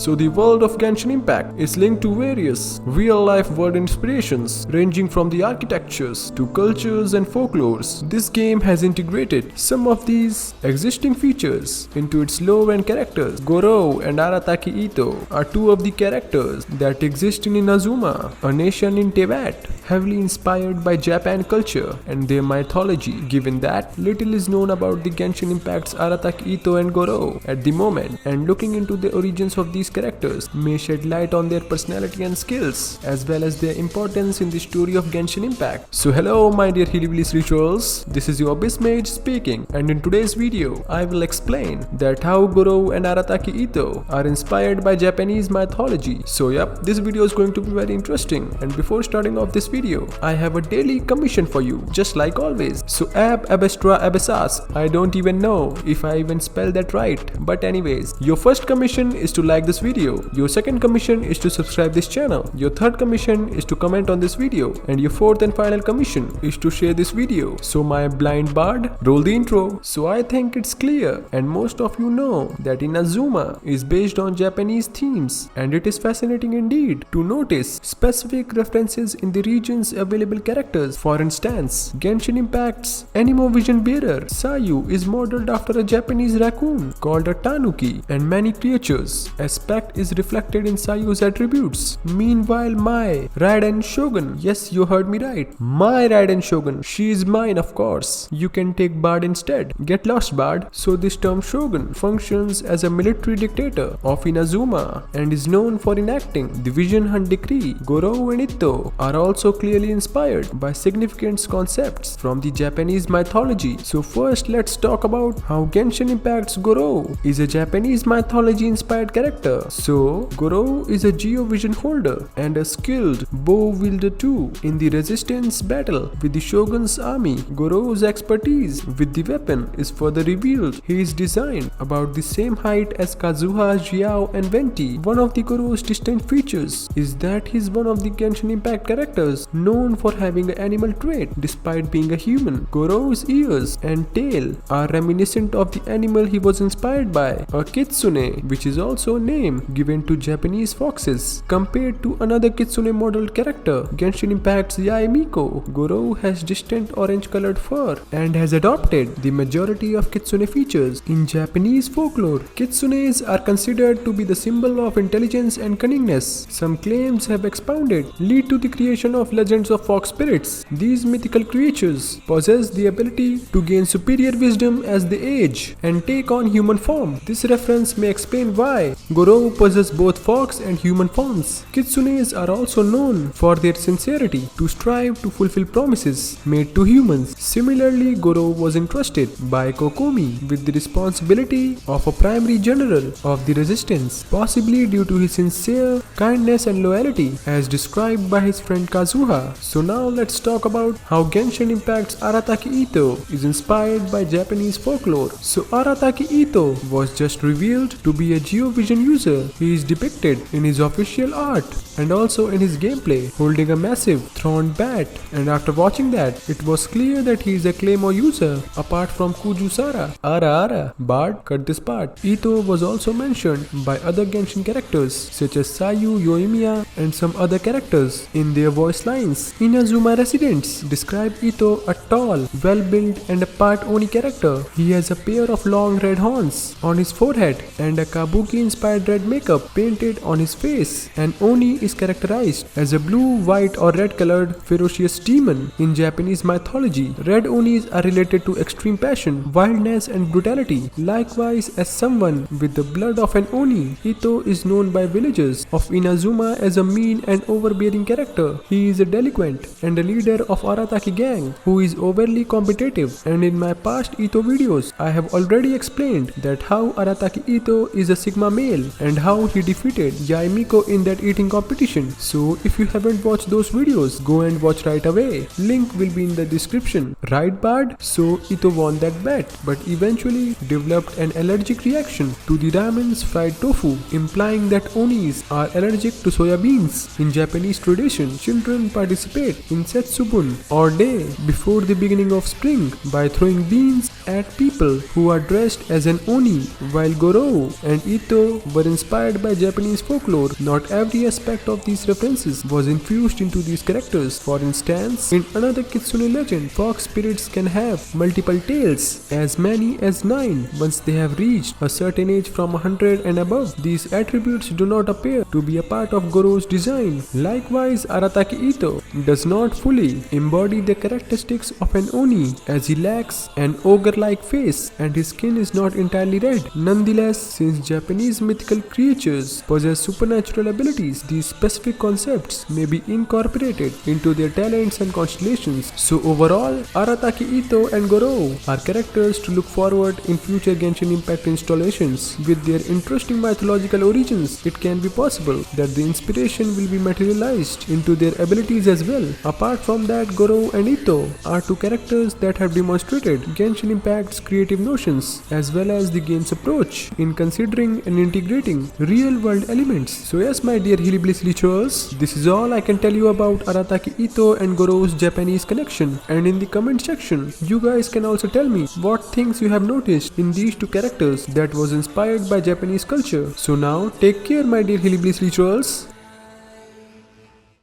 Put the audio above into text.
So the world of Genshin Impact is linked to various real-life world inspirations ranging from the architectures to cultures and folklores. This game has integrated some of these existing features into its lore and characters. Gorou and Arataki Itto are two of the characters that exist in Inazuma, a nation in Teyvat, heavily inspired by Japan culture and their mythology, given that little is known about the Genshin Impact's Arataki Itto and Gorou at the moment, and looking into the origins of these characters may shed light on their personality and skills, as well as their importance in the story of Genshin Impact. So hello my dear Hillbillies Rituals, this is your Abyss Mage speaking, and in today's video I will explain that how Gorou and Arataki Itto are inspired by Japanese mythology. So yep, this video is going to be very interesting, and before starting off this video, I have a daily commission for you, just like always. So Ab Abestra Abesas, I don't even know if I even spelled that right, but anyways, your first commission is to like this video, your second commission is to subscribe this channel, your third commission is to comment on this video, and your fourth and final commission is to share this video. So my blind bard, roll the intro. So I think it's clear, and most of you know, that Inazuma is based on Japanese themes, and it is fascinating indeed to notice specific references in the region's available characters. For instance, Genshin Impact's Animovision bearer Sayu is modeled after a Japanese raccoon called a tanuki, and many creatures' aspect is reflected in Sayu's attributes. Meanwhile, Mai Raiden Shogun, yes, you heard me right, Mai Raiden Shogun, she is mine of course. You can take Bard instead. Get lost, Bard. So this term Shogun functions as a military dictator of Inazuma and is known for enacting the Vision Hunt Decree. Gorou and Itto are also clearly inspired by significant concepts from the Japanese mythology. So first let's talk about how Genshin Impact's Gorou is a Japanese mythology inspired character. So Gorou is a Geo Vision holder and a skilled bow wielder too. In the resistance battle with the Shogun's army, Gorou's expertise with the weapon is further revealed. He is designed about the same height as Kazuha, Xiao and Venti. One of the Gorou's distinct features is that he is one of the Genshin Impact characters known for having an animal trait despite being a human. Gorou's ears and tail are reminiscent of the animal he was inspired by, a kitsune, which is also a name given to Japanese foxes. Compared to another kitsune modeled character, Genshin Impact's Yae Miko, Gorou has distinct orange colored fur and has adopted the majority of kitsune features. In Japanese folklore, kitsunes are considered to be the symbol of intelligence and cunningness. Some claims have expounded lead to the creation of legends of fox spirits. These mythical creatures possess the ability to gain superior wisdom as they age and take on human form. This reference may explain why Gorou possesses both fox and human forms. Kitsunes are also known for their sincerity to strive to fulfill promises made to humans. Similarly, Gorou was entrusted by Kokomi with the responsibility of a primary general of the resistance, possibly due to his sincere kindness and loyalty as described by his friend Kazuha. So now let's talk about how Genshin Impact's Arataki Itto is inspired by Japanese folklore. So Arataki Itto was just revealed to be a Geo Vision user. He is depicted in his official art and also in his gameplay holding a massive thorned bat, and after watching that it was clear that he is a Claymore user apart from Kujusara. Ara, Bard, cut this part. Itto was also mentioned by other Genshin characters such as Sayu, Yoimiya and some other characters in their voice lines. Inazuma residents describe Itto a tall, well-built and a part Oni character. He has a pair of long red horns on his forehead and a Kabuki-inspired red makeup painted on his face. An Oni is characterized as a blue, white or red colored ferocious demon. In Japanese mythology, red Onis are related to extreme passion, wildness and brutality. Likewise, as someone with the blood of an Oni, Itto is known by villagers of Inazuma as a mean and overbearing character. He is a delinquent and a leader of Arataki gang who is overly competitive, and in my past Itto videos I have already explained that how Arataki Itto is a Sigma male and how he defeated Yae Miko in that eating competition. So if you haven't watched those videos, go and watch right away. Link will be in the description. Right, Bard? So Itto won that bet, but eventually developed an allergic reaction to the ramen's fried tofu, implying that Onis are allergic to soya beans. In Japanese tradition, children participate in Setsubun or day before the beginning of spring by throwing beans at people who are dressed as an Oni, while Gorou and Itto were inspired by Japanese folklore. Not every aspect of these references was infused into these characters. For instance, in another Kitsune legend, fox spirits can have multiple tails, as many as 9, once they have reached a certain age from 100 and above. These attributes do not appear to be a part of Goro's design. Likewise, Arataki Ito does not fully embody the characteristics of an Oni, as he lacks an ogre-like face and his skin is not entirely red. Nonetheless, since Japanese mythical creatures possess supernatural abilities, these specific concepts may be incorporated into their talents and constellations. So overall, Arataki Ito and Goro are characters to look forward in future Genshin Impact installations. With their interesting mythological origins, it can be possible that the inspiration will be materialized into their abilities as well. Apart from that, Goro and Ito are two characters that have demonstrated Genshin Impact's creative notions as well as the game's approach in considering and integrating real-world elements. So yes, my dear Hillbillies Lichers, this is all I can tell you about Arataki Ito and Goro's Japanese connection. And in the comment section, you guys can also tell me what things you have noticed in these two characters that was inspired by Japanese culture. So now, take care, my dear Hillbillies Lichers.